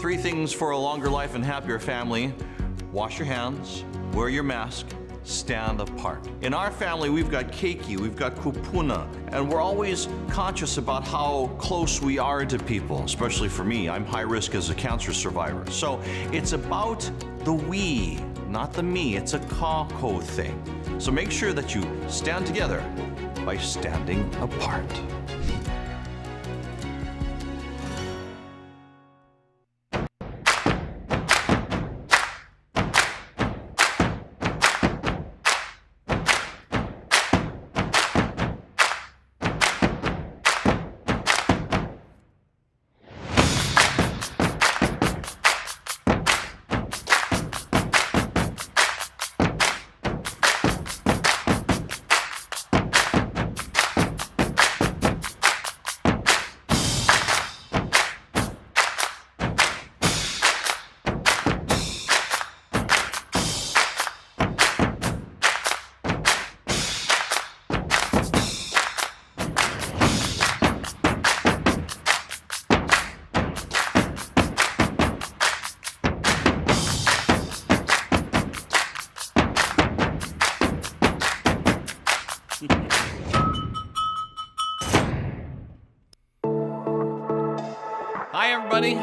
3 things for a longer life and happier family. Wash your hands, wear your mask, stand apart. In our family, we've got keiki, we've got kupuna, and we're always conscious about how close we are to people, especially for me. I'm high risk as a cancer survivor. So it's about the we, not the me. It's a Kākou thing. So make sure that you stand together by standing apart. Hi, everybody.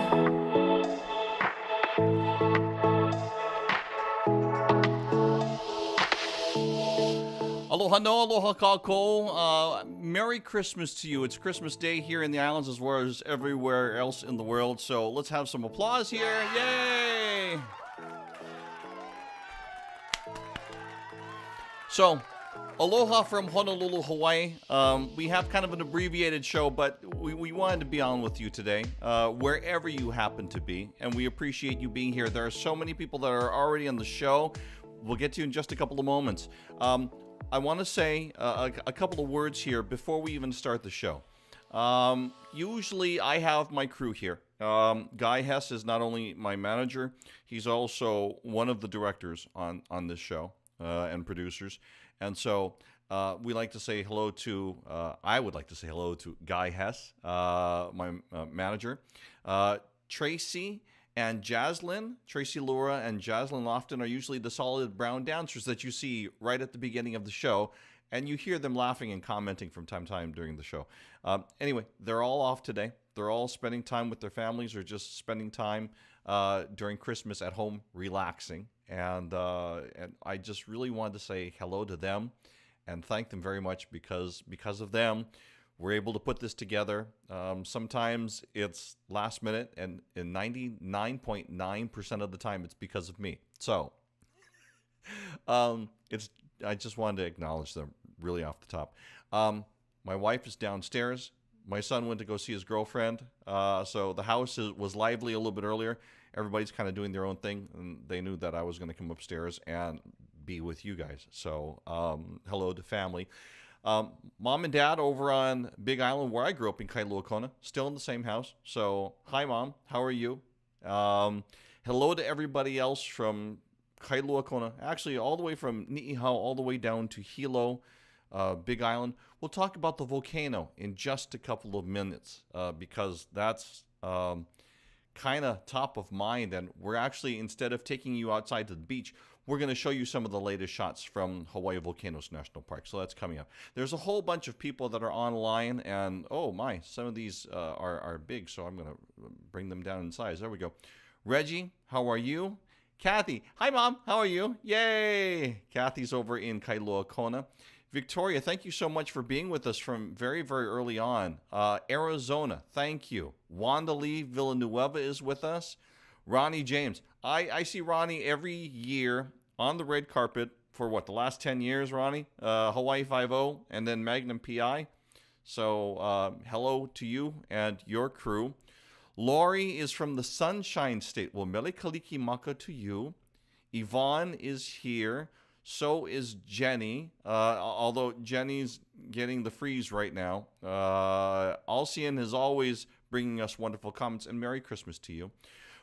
Aloha no, aloha Kākou. Merry Christmas to you. It's Christmas Day here in the islands as well as everywhere else in the world. So let's have some applause here. Yay! So, aloha from Honolulu, Hawaii. We have kind of an abbreviated show, but we wanted to be on with you today, wherever you happen to be, and we appreciate you being here. There are so many people that are already on the show. We'll get to you in just a couple of moments. I want to say a couple of words here before we even start the show. Usually I have my crew here. Guy Hess is not only my manager, he's also one of the directors on this show and producers. And so we like to say hello to, I would like to say hello to Guy Hess, my manager. Tracy and Jaslyn, Tracy Laura and Jaslyn Lofton are usually the solid brown dancers that you see right at the beginning of the show. And you hear them laughing and commenting from time to time during the show. Anyway, they're all off today. They're all spending time with their families or just spending time during Christmas at home relaxing. And I just really wanted to say hello to them and thank them very much because of them, we're able to put this together. Sometimes it's last minute, and in 99.9% of the time, it's because of me. So I just wanted to acknowledge them really off the top. My wife is downstairs. My son went to go see his girlfriend. So the house was lively a little bit earlier. Everybody's kind of doing their own thing, and they knew that I was going to come upstairs and be with you guys. So hello to family. Mom and Dad over on Big Island, where I grew up in Kailua, still in the same house. So hi, Mom. How are you? Hello to everybody else from Kailua, actually all the way from Ni'ihau all the way down to Hilo, Big Island. We'll talk about the volcano in just a couple of minutes because that's kind of top of mind. And we're actually, instead of taking you outside to the beach, we're going to show you some of the latest shots from Hawaii Volcanoes National Park. So that's coming up. There's a whole bunch of people that are online, and oh my, some of these are big, so I'm going to bring them down in size. There we go. Reggie, how are you? Kathy, hi Mom, how are you? Yay! Kathy's over in Kailua Kona. Victoria, thank you so much for being with us from very, very early on. Arizona, thank you. Wanda Lee Villanueva is with us. Ronnie James. I see Ronnie every year on the red carpet for what, the last 10 years, Ronnie? Hawaii 5-0 and then Magnum PI. So hello to you and your crew. Lori is from the Sunshine State. Well, Mele Kalikimaka to you. Yvonne is here. So is Jenny, although Jenny's getting the freeze right now. Alcian is always bringing us wonderful comments, and Merry Christmas to you.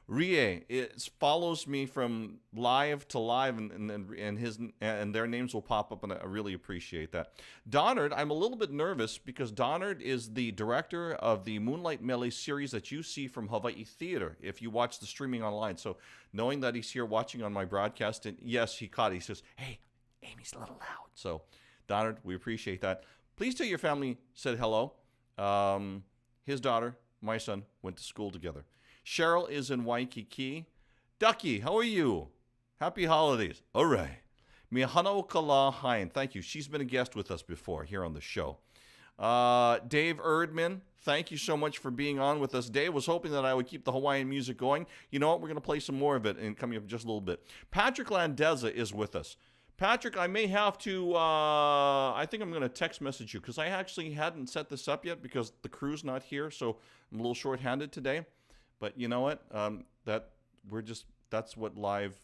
Rie, it follows me from live to live, and their names will pop up, and I really appreciate that. Donard, I'm a little bit nervous because Donard is the director of the Moonlight Mele series that you see from Hawaii Theater if you watch the streaming online. So knowing that he's here watching on my broadcast, and yes, he caught it. He says, hey, Amy's a little loud. So Donard, we appreciate that. Please tell your family said hello. His daughter, my son, went to school together. Cheryl is in Waikiki. Ducky, how are you? Happy holidays. All right. Mihana Okala Hein. Thank you. She's been a guest with us before here on the show. Dave Erdman, thank you so much for being on with us. Dave was hoping that I would keep the Hawaiian music going. You know what? We're going to play some more of it and coming up in just a little bit. Patrick Landeza is with us. Patrick, I may have to, I think I'm going to text message you because I actually hadn't set this up yet because the crew's not here, so I'm a little short-handed today. But you know what? That's what live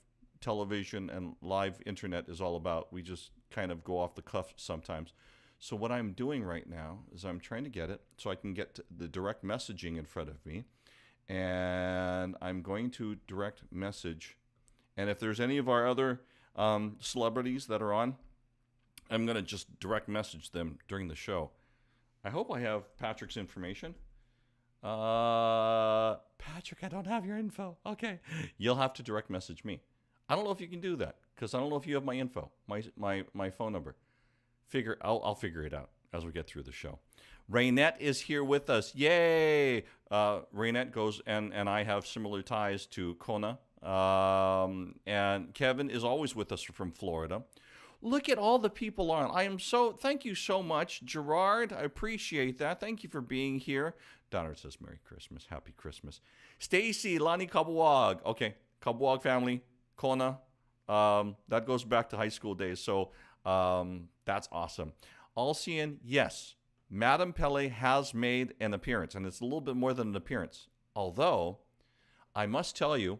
television and live internet is all about. We just kind of go off the cuff sometimes. So what I'm doing right now is I'm trying to get it so I can get the direct messaging in front of me. And I'm going to direct message. And if there's any of our other celebrities that are on, I'm going to just direct message them during the show. I hope I have Patrick's information. Patrick, I don't have your info. Okay. You'll have to direct message me. I don't know if you can do that because I don't know if you have my info, my phone number. I'll figure it out as we get through the show. Raynette is here with us. Yay! Raynette goes, and I have similar ties to Kona. And Kevin is always with us from Florida. Look at all the people on. Thank you so much. Gerard, I appreciate that. Thank you for being here. Donard says, Merry Christmas, Happy Christmas. Stacy, Lani Kabuag. Okay, Kabuag family, Kona. That goes back to high school days. So that's awesome. Alcian, yes, Madame Pele has made an appearance, and it's a little bit more than an appearance. Although, I must tell you,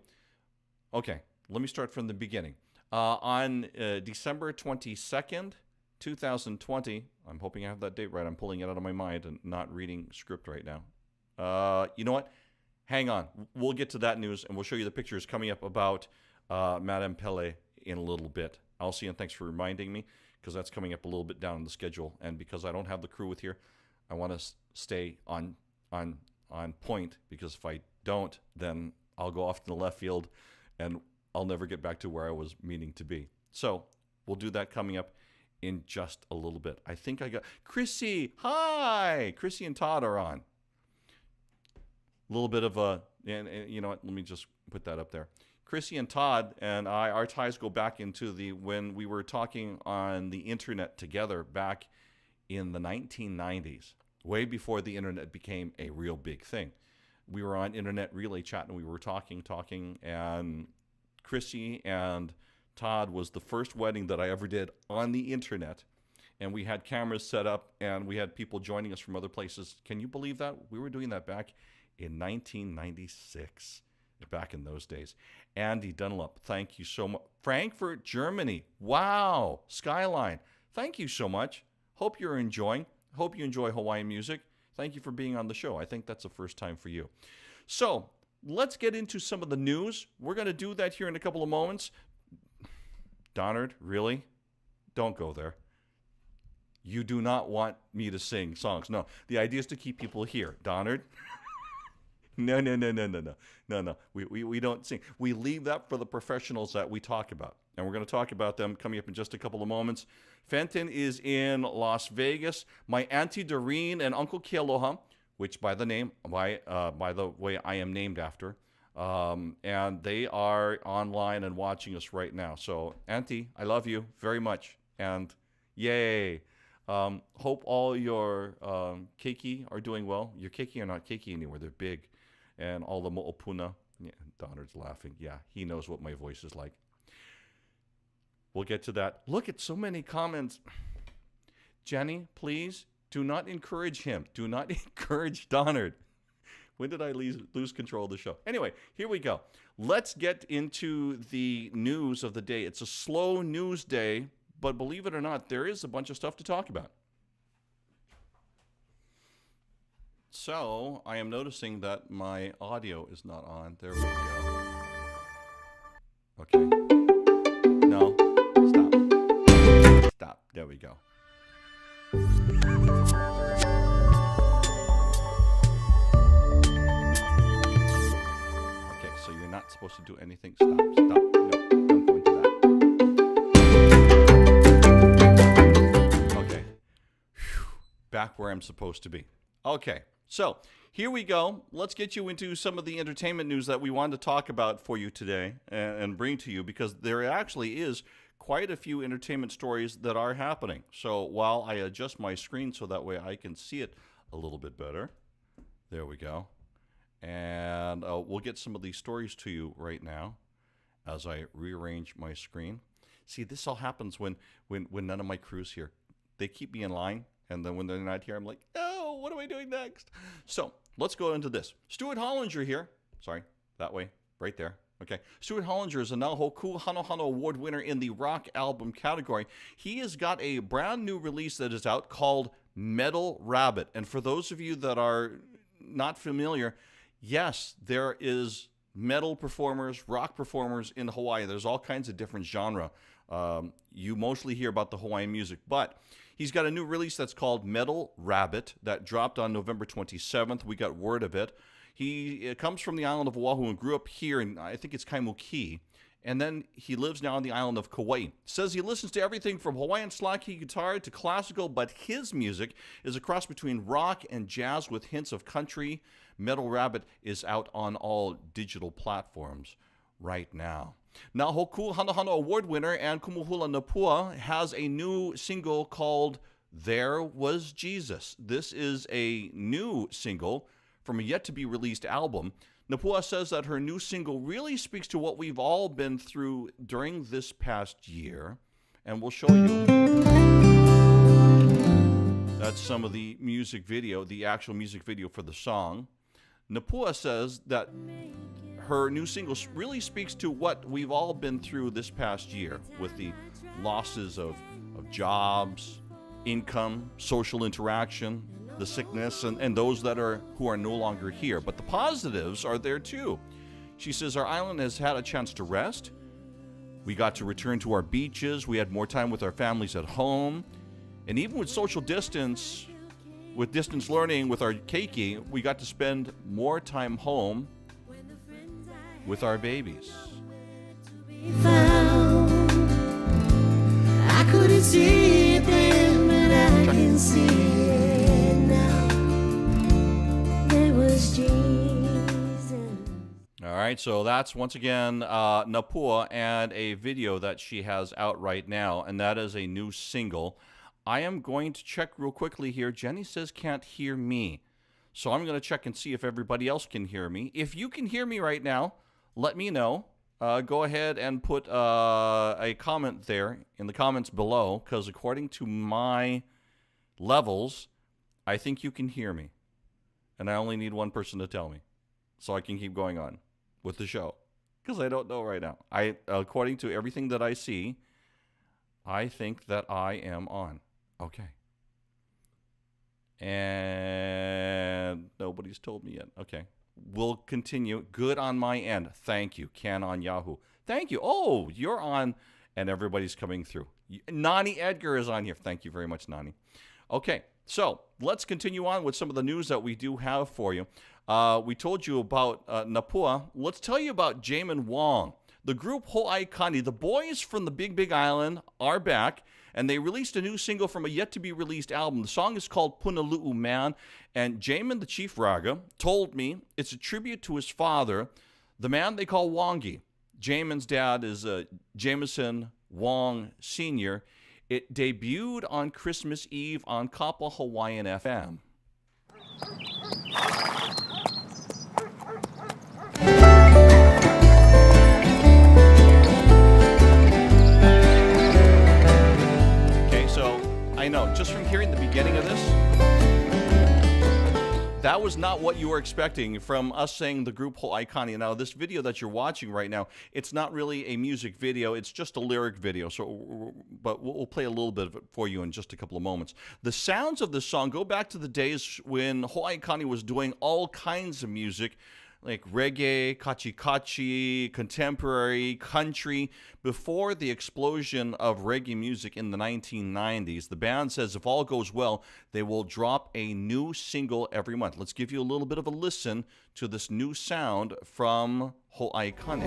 okay, let me start from the beginning. On December 22nd, 2020, I'm hoping I have that date right. I'm pulling it out of my mind and not reading script right now. You know what? Hang on. We'll get to that news, and we'll show you the pictures coming up about Madame Pele in a little bit. Alcian, thanks for reminding me, because that's coming up a little bit down in the schedule. And because I don't have the crew with here, I want to stay on point, because if I don't, then I'll go off to the left field, and I'll never get back to where I was meaning to be. So we'll do that coming up in just a little bit. I think I got Chrissy. Hi, Chrissy and Todd are on. A little bit of and you know what? Let me just put that up there. Chrissy and Todd and I, our ties go back into when we were talking on the internet together back in the 1990s, way before the internet became a real big thing. We were on internet relay chat, and we were talking, and Chrissy and Todd was the first wedding that I ever did on the internet, and we had cameras set up, and we had people joining us from other places. Can you believe that? We were doing that back in 1996, back in those days. Andy Dunlop, thank you so much. Frankfurt, Germany. Wow. Skyline, thank you so much. Hope you're enjoying. Hope you enjoy Hawaiian music. Thank you for being on the show. I think that's the first time for you. So let's get into some of the news. We're going to do that here in a couple of moments. Donard, really? Don't go there. You do not want me to sing songs. No, the idea is to keep people here. Donard? No. We don't sing. We leave that for the professionals that we talk about. And we're going to talk about them coming up in just a couple of moments. Fenton is in Las Vegas. My Auntie Doreen and Uncle Kealoha, which by the way I am named after, and they are online and watching us right now. So Auntie, I love you very much, and yay! Hope all your keiki are doing well. Your keiki are not keiki anymore; they're big, and all the mo'opuna. Yeah, Donard's laughing. Yeah, he knows what my voice is like. We'll get to that. Look at so many comments. Jenny, please do not encourage him. Do not encourage Donard. When did I lose control of the show? Anyway, here we go. Let's get into the news of the day. It's a slow news day, but believe it or not, there is a bunch of stuff to talk about. So I am noticing that my audio is not on. There we go. we go. Okay, so you're not supposed to do anything. Stop. No, don't go into that. Okay. Back where I'm supposed to be. Okay, so here we go. Let's get you into some of the entertainment news that we wanted to talk about for you today and bring to you, because there actually is quite a few entertainment stories that are happening. So while I adjust my screen so that way I can see it a little bit better. There we go. And we'll get some of these stories to you right now as I rearrange my screen. See, this all happens when none of my crew's here. They keep me in line, and then when they're not here, I'm like, oh, what am I doing next? So let's go into this. Stuart Hollinger here. Sorry, that way, right there. Okay. Stuart Hollinger is a Nahoku Hano Award winner in the rock album category. He has got a brand new release that is out called Metal Rabbit. And for those of you that are not familiar, yes, there is metal performers, rock performers in Hawaii. There's all kinds of different genre. You mostly hear about the Hawaiian music, but he's got a new release that's called Metal Rabbit that dropped on November 27th. We got word of it. He comes from the island of Oahu and grew up here in, I think it's Kaimuki. And then he lives now on the island of Kauai. Says he listens to everything from Hawaiian slide key guitar to classical, but his music is a cross between rock and jazz with hints of country. Metal Rabbit is out on all digital platforms right now. Now, Hoku Hano Award winner and Kumuhula Napua has a new single called There Was Jesus. This is a new single from a yet-to-be-released album. Napua says that her new single really speaks to what we've all been through during this past year, and we'll show you. That's some of the music video, the actual music video for the song. Napua says that her new single really speaks to what we've all been through this past year with the losses of jobs, income, social interaction, the sickness, and those who are no longer here. But the positives are there too. She says our island has had a chance to rest. We got to return to our beaches. We had more time with our families at home. And even with social distance, with distance learning with our keiki, we got to spend more time home with our babies. I couldn't see it then, but I can see it now. There was Jesus. All right, so that's once again Napua and a video that she has out right now, and that is a new single. I am going to check real quickly here. Jenny says can't hear me. So I'm going to check and see if everybody else can hear me. If you can hear me right now, let me know. Go ahead and put a comment there in the comments below, because according to my levels, I think you can hear me. And I only need one person to tell me, so I can keep going on with the show, because I don't know right now. According to everything that I see, I think that I am on. Okay. And nobody's told me yet. Okay. We'll continue. Good on my end. Thank you. Ken on Yahoo. Thank you. Oh, you're on, and everybody's coming through. Nani Edgar is on here. Thank you very much, Nani. Okay, so let's continue on with some of the news that we do have for you. We told you about Napua. Let's tell you about Jamin Wong. The group Ho'aikani, the boys from the Big Island, are back, and they released a new single from a yet-to-be-released album. The song is called Punalu'u Man, and Jamin, the chief raga, told me it's a tribute to his father, the man they call Wongi. Jamin's dad is Jameson Wong Sr. It debuted on Christmas Eve on Kapa Hawaiian FM. I know, just from hearing the beginning of this, that was not what you were expecting from us saying the group Ho'aikani. Now, this video that you're watching right now, it's not really a music video, it's just a lyric video, but we'll play a little bit of it for you in just a couple of moments. The sounds of this song go back to the days when Ho'aikani was doing all kinds of music like reggae, kachi, contemporary, country. Before the explosion of reggae music in the 1990s, the band says if all goes well, they will drop a new single every month. Let's give you a little bit of a listen to this new sound from Hawaiian.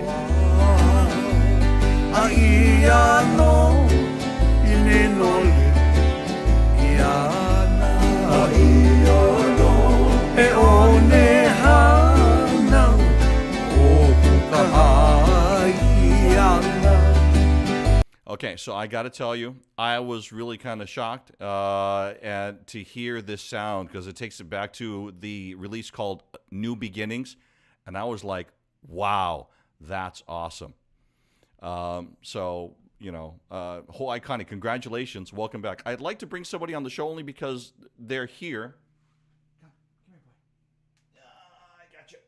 Okay, so I got to tell you, I was really kind of shocked and to hear this sound because it takes it back to the release called New Beginnings, and I was like, wow, that's awesome. So, you know, whole iconic, congratulations, welcome back. I'd like to bring somebody on the show only because they're here. Come here, boy. I got you.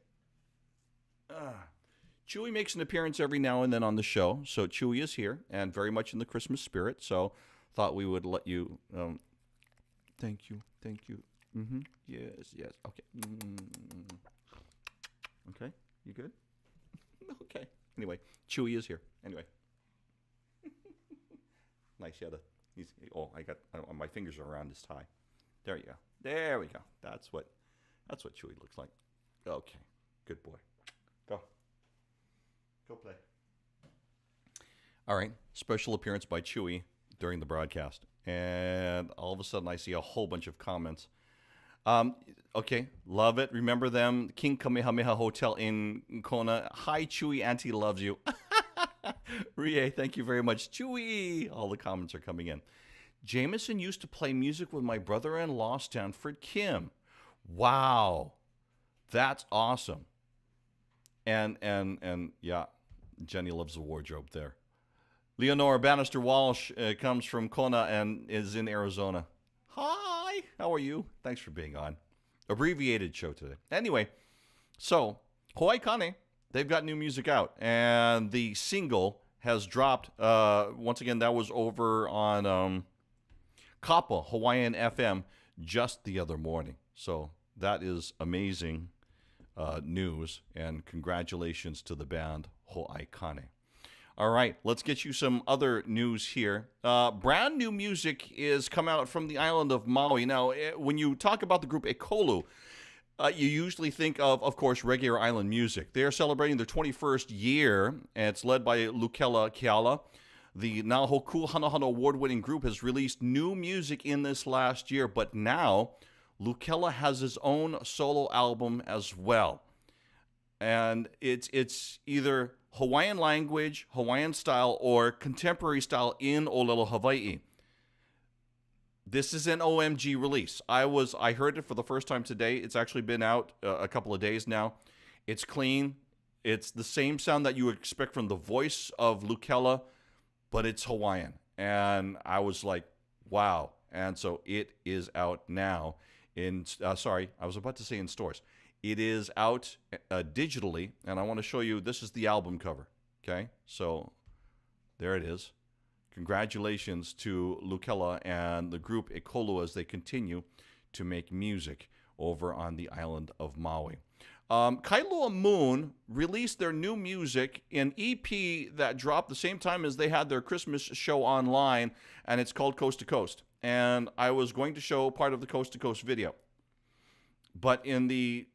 Chewy makes an appearance every now and then on the show, so Chewy is here and very much in the Christmas spirit. So, thought we would let you. Thank you. Mm-hmm. Yes. Okay. Okay. You good? Okay. Anyway, Chewy is here. Anyway. Nice. My fingers are around his tie. There you go. There we go. That's what Chewy looks like. Okay. Good boy. Go play. All right. Special appearance by Chewy during the broadcast. And all of a sudden I see a whole bunch of comments. Okay. Love it. Remember them. King Kamehameha Hotel in Kona. Hi, Chewy. Auntie loves you. Rie, thank you very much. Chewy. All the comments are coming in. Jameson used to play music with my brother-in-law, Stanford Kim. Wow. That's awesome. And yeah, Jenny loves the wardrobe there. Leonora Bannister Walsh comes from Kona and is in Arizona. Hi, how are you? Thanks for being on. Abbreviated show today. Anyway, so Hawaii Kane, they've got new music out, and the single has dropped. Once again, that was over on Kākou, Hawaiian FM, just the other morning. So that is amazing news, and congratulations to the band Hawaiian. All right, let's get you some other news here. Brand new music is coming out from the island of Maui. Now, when you talk about the group Ekolu, you usually think of course, reggae or island music. They are celebrating their 21st year, and it's led by Lukela Keala. The Nahoku Hanohano award-winning group has released new music in this last year, but now Lukela has his own solo album as well. And it's either Hawaiian language, Hawaiian style, or contemporary style in Olelo, Hawaii. This is an OMG release. I heard it for the first time today. It's actually been out a couple of days now. It's clean. It's the same sound that you expect from the voice of Lukela, but it's Hawaiian. And I was like, wow. And so it is out now. I was about to say in stores. It is out digitally, and I want to show you, this is the album cover, okay? So there it is. Congratulations to Lukela and the group Ekolu as they continue to make music over on the island of Maui. Kailua Moon released their new music, an EP that dropped the same time as they had their Christmas show online, and it's called Coast to Coast. And I was going to show part of the Coast to Coast video. But I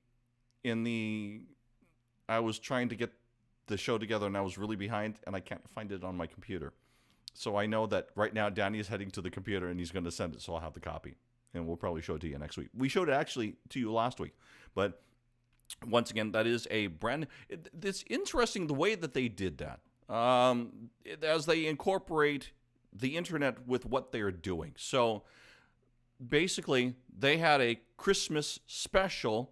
was trying to get the show together, and I was really behind, and I can't find it on my computer. So I know that right now Danny is heading to the computer, and he's going to send it, so I'll have the copy. And we'll probably show it to you next week. We showed it actually to you last week. But once again, that is a brand... It's interesting the way that they did that. As they incorporate the internet with what they're doing. So basically, they had a Christmas special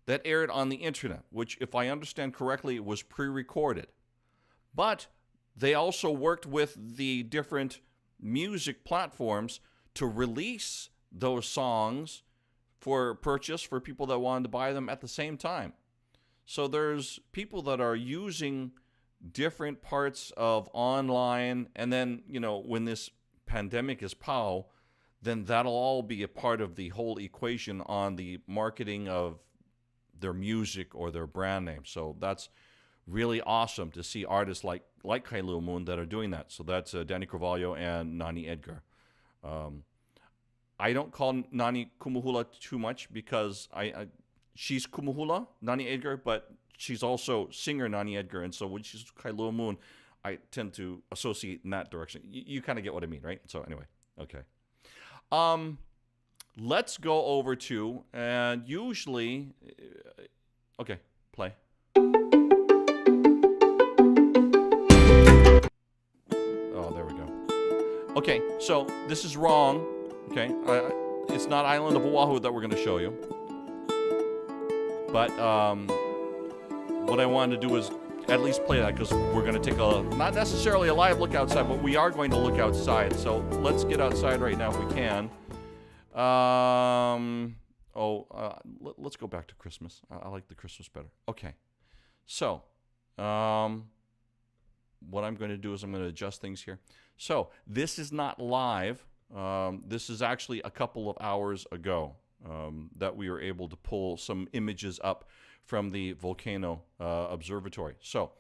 that aired on the internet, which, if I understand correctly, was pre-recorded. But they also worked with the different music platforms to release those songs for purchase for people that wanted to buy them at the same time. So there's people that are using different parts of online, and then, when this pandemic is pow, then that'll all be a part of the whole equation on the marketing of their music or their brand name. So that's really awesome to see artists like Kailua Moon that are doing that. So that's Danny Carvalho and Nani Edgar. I don't call Nani Kumuhula too much because she's Kumuhula, Nani Edgar, but she's also singer Nani Edgar. And so when she's Kailua Moon, I tend to associate in that direction. You kind of get what I mean, right? So anyway, okay. Let's go over to, and usually, okay, play. Oh, there we go. Okay, so this is wrong. Okay, it's not Island of Oahu that we're going to show you. But what I wanted to do is at least play that because we're going to take not necessarily a live look outside, but we are going to look outside. So let's get outside right now if we can. Let's go back to Christmas. I like the Christmas better. Okay, so what I'm going to do is I'm going to adjust things here. So this is not live. This is actually a couple of hours ago that we were able to pull some images up from the volcano observatory. So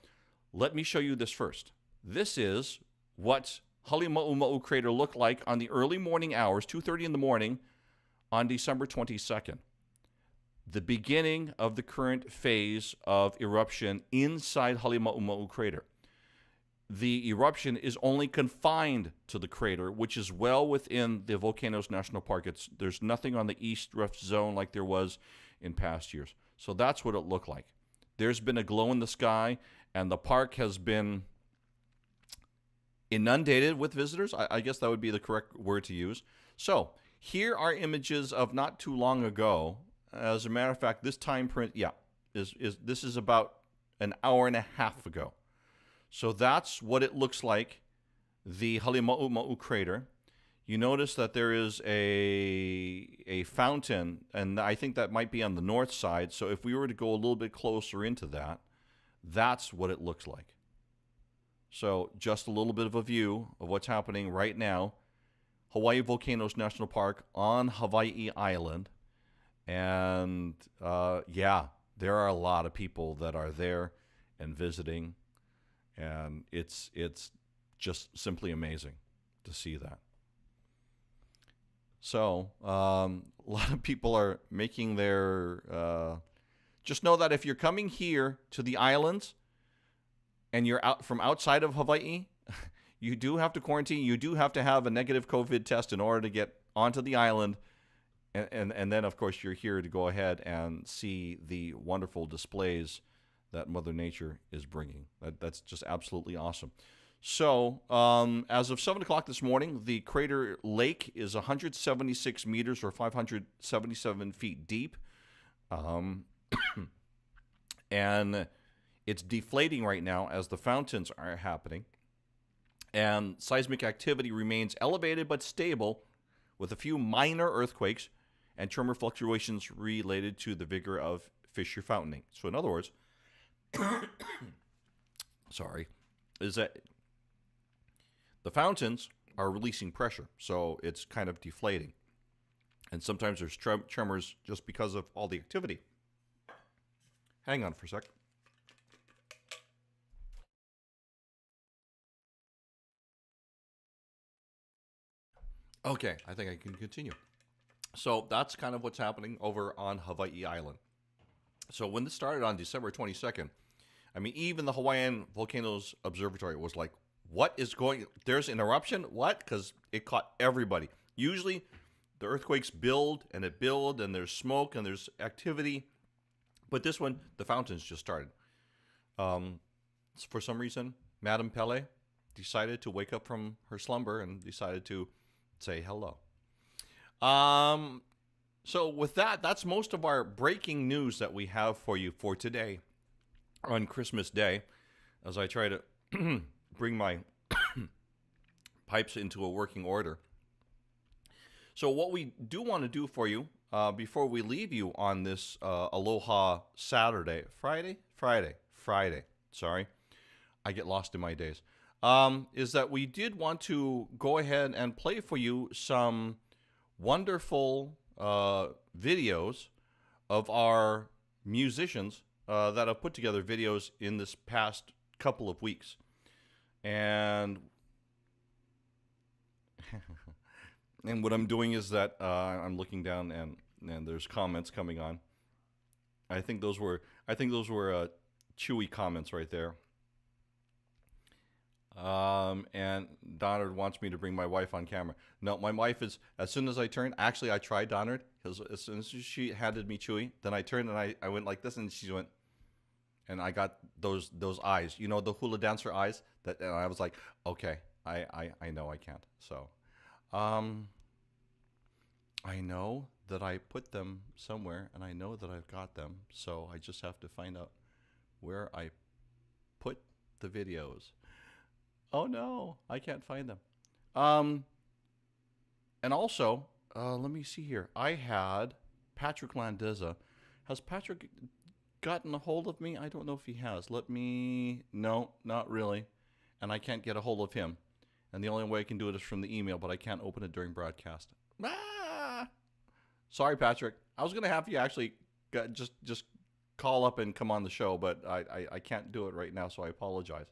let me show you this first. This is what Halima'uma'u crater looked like on the early morning hours, 2:30 in the morning, on December 22nd. The beginning of the current phase of eruption inside Halima'uma'u crater. The eruption is only confined to the crater, which is well within the Volcanoes National Park. There's nothing on the east rift zone like there was in past years. So that's what it looked like. There's been a glow in the sky, and the park has been inundated with visitors. I guess that would be the correct word to use. So here are images of not too long ago. As a matter of fact, this time print, this is about an hour and a half ago. So that's what it looks like, the Halima'uma'u crater. You notice that there is a fountain, and I think that might be on the north side. So if we were to go a little bit closer into that, that's what it looks like. So just a little bit of a view of what's happening right now. Hawaii Volcanoes National Park on Hawaii Island. And there are a lot of people that are there and visiting. And it's just simply amazing to see that. So a lot of people are making their... just know that if you're coming here to the islands and you're out from outside of Hawaii, you do have to quarantine. You do have to have a negative COVID test in order to get onto the island. And then, of course, you're here to go ahead and see the wonderful displays that Mother Nature is bringing. That's just absolutely awesome. So, as of 7 o'clock this morning, the crater lake is 176 meters or 577 feet deep. And it's deflating right now as the fountains are happening. And seismic activity remains elevated but stable with a few minor earthquakes and tremor fluctuations related to the vigor of fissure fountaining. So, in other words, is that the fountains are releasing pressure, so it's kind of deflating. And sometimes there's tremors just because of all the activity. Hang on for a sec. Okay, I think I can continue. So that's kind of what's happening over on Hawaii Island. So when this started on December 22nd, I mean, even the Hawaiian Volcanoes Observatory was like, what is going... There's an eruption? What? Because it caught everybody. Usually, the earthquakes build, and there's smoke, and there's activity. But this one, the fountains just started. For some reason, Madame Pele decided to wake up from her slumber and decided to say hello. So with that, that's most of our breaking news that we have for you for today on Christmas Day, as I try to bring my pipes into a working order. So what we do want to do for you before we leave you on this Aloha Friday. Sorry, I get lost in my days. Is that we did want to go ahead and play for you some wonderful videos of our musicians that have put together videos in this past couple of weeks. And and what I'm doing is that I'm looking down and there's comments coming on. I think those were Chewy comments right there. And Donard wants me to bring my wife on camera. No, my wife is, as soon as I turned, actually I tried Donard, because as soon as she handed me Chewy, then I turned and I went like this, and she went, and I got those eyes, you know, the hula dancer eyes, and I was like, okay, I know I can't. So, I know that I put them somewhere, and I know that I've got them, so I just have to find out where I put the videos. Oh no, I can't find them. And also, let me see here. I had Patrick Landizza. Has Patrick gotten a hold of me? I don't know if he has. No, not really. And I can't get a hold of him. And the only way I can do it is from the email, but I can't open it during broadcast. Sorry, Patrick. I was going to have you actually just call up and come on the show, but I can't do it right now, so I apologize.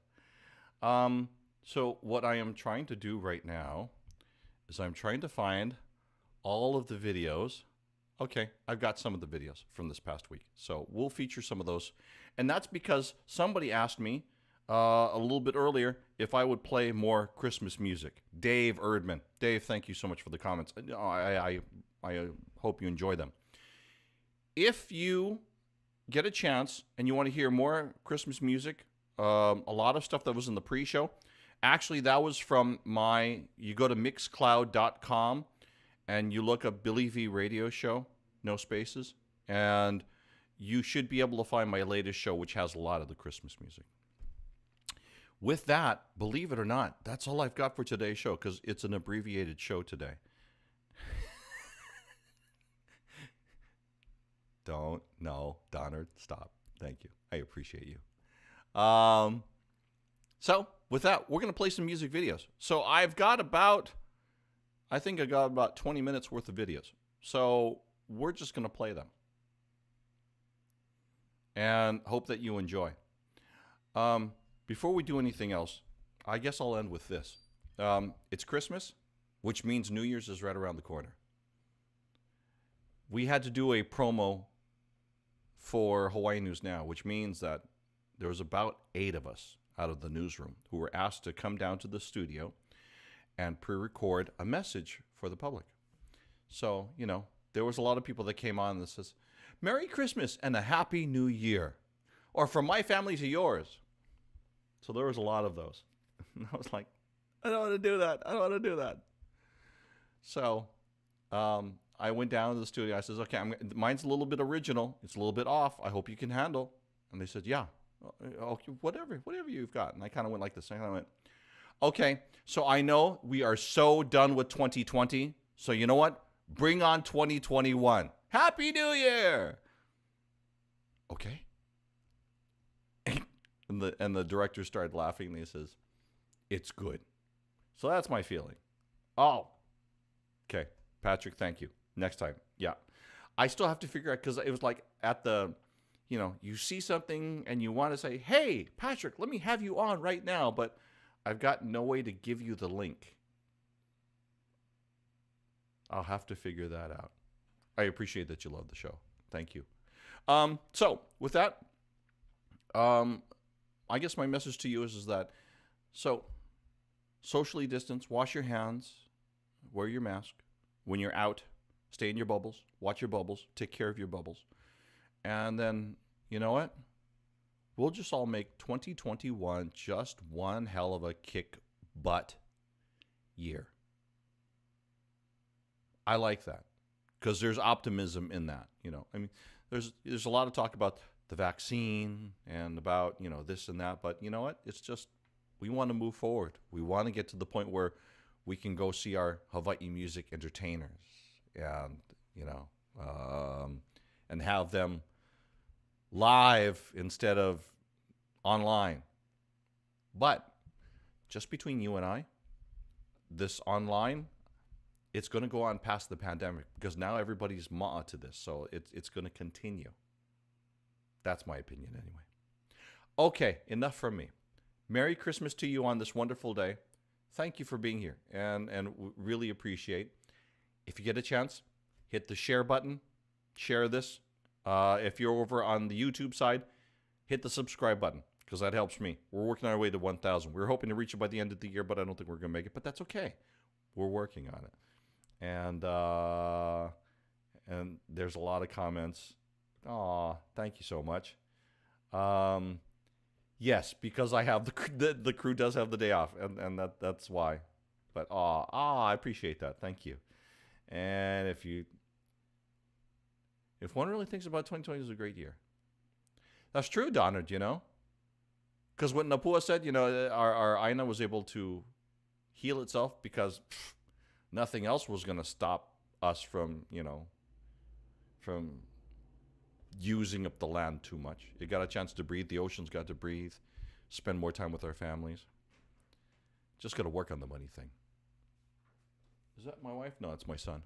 So what I am trying to do right now is I'm trying to find all of the videos. Okay, I've got some of the videos from this past week, so we'll feature some of those. And that's because somebody asked me a little bit earlier if I would play more Christmas music. Dave Erdman. Dave, thank you so much for the comments. I hope you enjoy them. If you get a chance and you want to hear more Christmas music, a lot of stuff that was in the pre-show, actually that was from you go to mixcloud.com and you look up billyv radio show, no spaces, and you should be able to find my latest show, which has a lot of the Christmas music. With that, believe it or not, that's all I've got for today's show, because it's an abbreviated show today. No, Donard, stop. Thank you. I appreciate you. So with that, we're going to play some music videos. So I got about 20 minutes worth of videos. So we're just going to play them and hope that you enjoy. Before we do anything else, I guess I'll end with this. It's Christmas, which means New Year's is right around the corner. We had to do a promo for Hawaiian News Now, which means that there was about 8 of us out of the newsroom who were asked to come down to the studio and pre-record a message for the public. So, you know, there was a lot of people that came on that says, Merry Christmas and a Happy New Year. Or from my family to yours. So there was a lot of those. And I was like, I don't want to do that. I don't want to do that. So I went down to the studio. I says, okay, mine's a little bit original. It's a little bit off. I hope you can handle. And they said, yeah. Okay, whatever you've got. And I kind of went like this. I kind of went, okay, so I know we are so done with 2020. So you know what? Bring on 2021. Happy New Year. Okay. And the director started laughing, and he says, it's good. So that's my feeling. Oh, okay. Patrick, thank you. Next time. Yeah. I still have to figure out, because it was like at the, you know, you see something and you want to say, hey, Patrick, let me have you on right now, but I've got no way to give you the link. I'll have to figure that out. I appreciate that you love the show. Thank you. So with that, I guess my message to you is that, so socially distance, wash your hands, wear your mask. When you're out, stay in your bubbles, watch your bubbles, take care of your bubbles. And then, you know what? We'll just all make 2021 just one hell of a kick butt year. I like that, because there's optimism in that. You know, I mean, there's a lot of talk about the vaccine and about, you know, this and that, but you know what? It's just, we want to move forward. We want to get to the point where we can go see our Hawaii music entertainers and, you know, and have them live instead of online. But just between you and I, this online, it's going to go on past the pandemic, because now everybody's ma'a to this, so it's going to continue. That's my opinion anyway. Okay, enough from me. Merry Christmas to you on this wonderful day. Thank you for being here, and really appreciate. If you get a chance, hit the share button. Share this. If you're over on the YouTube side, hit the subscribe button, because that helps me. We're working our way to 1,000. We were hoping to reach it by the end of the year, but I don't think we're going to make it. But that's okay. We're working on it. And there's a lot of comments. Aw, thank you so much. Yes, because I have the crew does have the day off, and that's why. But I appreciate that. Thank you. And if one really thinks about 2020 as a great year, that's true, Donard. Because what Napua said, our Aina was able to heal itself because nothing else was going to stop us from using up the land too much. It got a chance to breathe. The oceans got to breathe, spend more time with our families. Just got to work on the money thing. Is that my wife? No, it's my son.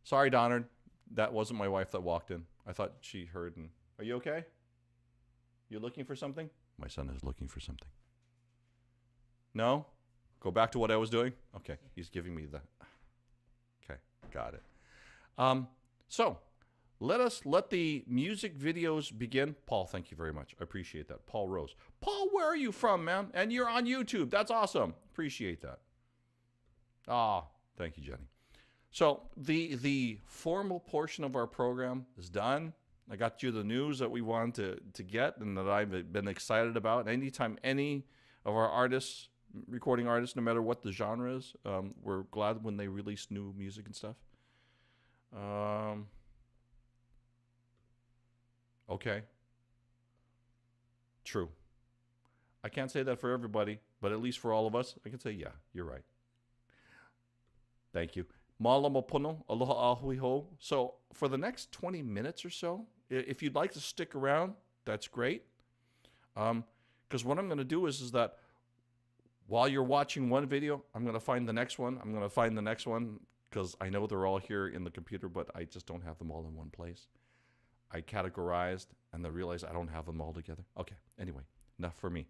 Sorry, Donard. That wasn't my wife that walked in. I thought she heard. And are you okay? You looking for something? My son is looking for something. No? Go back to what I was doing? Okay, he's giving me the... Okay, got it. So, let the music videos begin. Paul, thank you very much. I appreciate that. Paul Rose. Paul, where are you from, man? And you're on YouTube. That's awesome. Appreciate that. Thank you, Jenny. So the formal portion of our program is done. I got you the news that we wanted to get and that I've been excited about. Anytime any of our artists, recording artists, no matter what the genre is, we're glad when they release new music and stuff. Okay. True. I can't say that for everybody, but at least for all of us, I can say, yeah, you're right. Thank you. Mālama pono, aloha ahui ho. So for the next 20 minutes or so, if you'd like to stick around, that's great. Because what I'm going to do is that while you're watching one video, I'm going to find the next one. I'm going to find the next one because I know they're all here in the computer, but I just don't have them all in one place. I categorized and I realized I don't have them all together. Okay, anyway, enough for me.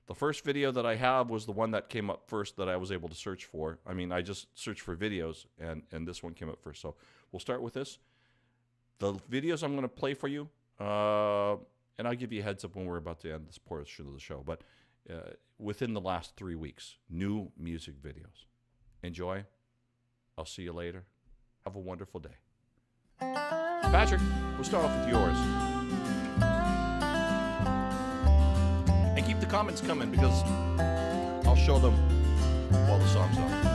The first video that I have was the one that came up first that I was able to search for. I mean, I just searched for videos, and this one came up first. So we'll start with this. The videos I'm going to play for you, and I'll give you a heads up when we're about to end this portion of the show, but within the last 3 weeks, new music videos. Enjoy. I'll see you later. Have a wonderful day. Patrick, we'll start off with yours. And keep the comments coming because I'll show them while the song's on.